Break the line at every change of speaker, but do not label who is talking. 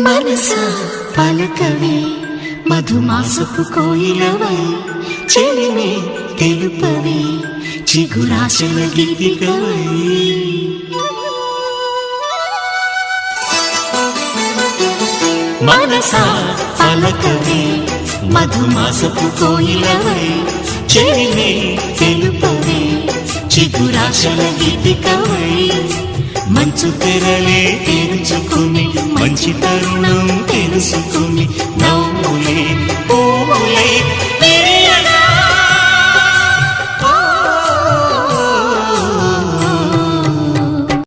మనసా పలకవే మధుమాసపు కోయిలవై చెలిమే తెలుపవే చిగురాశల గీతికవై మనసా పలకవే మధుమాసపు కోయిలవై చెలిమే తెలుపవే చిగురాశల గీతికవై మంచు తెరలే తెరుచుకుని మంచి తరుణం తెలుసుకుని నవ్వులే పువ్వులే